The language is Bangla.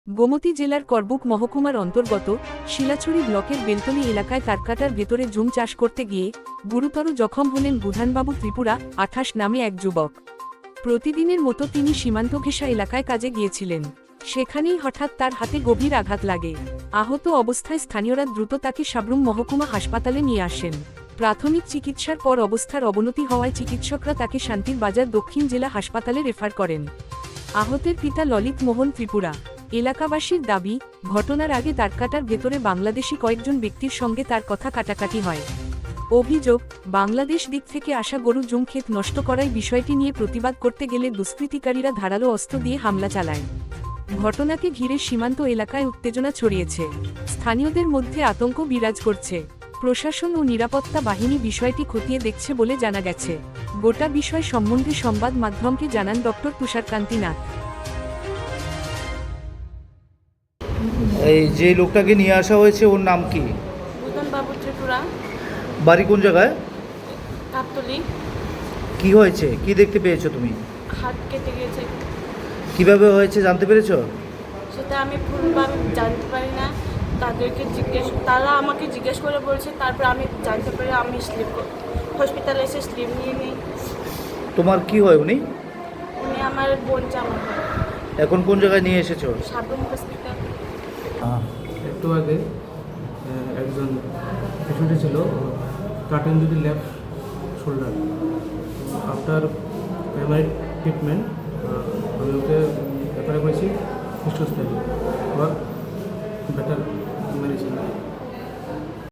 গোমতী জেলার করবুক মহকুমার অন্তর্গত শিলাছড়ি ব্লকের বেলতলি এলাকায় তারকাটার ভেতরে জুম চাষ করতে গিয়ে গুরুতর জখম হলেন বুধানবাবু ত্রিপুরা 28 নামে এক যুবক। প্রতিদিনের মতো তিনি সীমান্ত ঘেঁষা এলাকায় কাজে গিয়েছিলেন। সেখানেই হঠাৎ তার হাতে গভীর আঘাত লাগে। আহত অবস্থায় স্থানীয়রা দ্রুত তাকে সাব্রুম মহকুমা হাসপাতালে নিয়ে আসেন। প্রাথমিক চিকিৎসার পর অবস্থার অবনতি হওয়ায় চিকিৎসকরা তাকে শান্তির বাজার দক্ষিণ জেলা হাসপাতালে রেফার করেন। আহতের পিতা ললিত মোহন ত্রিপুরা। এলাকাবাসীর দাবি, ঘটনার আগে তারকাটার ভেতরে বাংলাদেশি কয়েকজন ব্যক্তির সঙ্গে তার কথা কাটাকাটি হয়। অভিযোগ, বাংলাদেশ দিক থেকে আসা গরু জুম ক্ষেত নষ্ট করায় বিষয়টি নিয়ে প্রতিবাদ করতে গেলে দুষ্কৃতিকারীরা ধারালো অস্ত্র দিয়ে হামলা চালায়। ঘটনাকে ঘিরে সীমান্ত এলাকায় উত্তেজনা ছড়িয়েছে। স্থানীয়দের মধ্যে আতঙ্ক বিরাজ করছে। প্রশাসন ও নিরাপত্তা বাহিনী বিষয়টি খতিয়ে দেখছে বলে জানা গেছে। গোটা বিষয় সম্বন্ধে সংবাদ মাধ্যমকে জানান ডক্টর তুষারকান্তি নাথ। এই যে লোকটাকে নিয়ে আসা হয়েছে ওর নাম কি? বুধানবাবু ত্রিপুরা, বাড়ি কোন জায়গায়? কাপতলি। কি হয়েছে, কি দেখতে পেয়েছো তুমি? হাত কেটে গেছে। কিভাবে হয়েছে জানতে পেরেছো? সেটা আমি ভুলভাবে জানতে পারি না। তারা আমাকে জিজ্ঞেস করে বলছে, তারপর আমি জানতে পারি। আমি হসপিটালে এসে স্লিপ নিয়ে নিই। তোমার কি হয় উনি? উনি আমার বোন জামা হয়। এখন কোন জায়গায় নিয়ে এসেছো? সাবরুম হসপিটাল। একটু আগে একজন পেশেন্টে ছিল, cut injury left shoulder. After primary treatment আমি ওকে রেফার করেছি হিস্টোস্টাইল ফর বেটার মেডিসিন।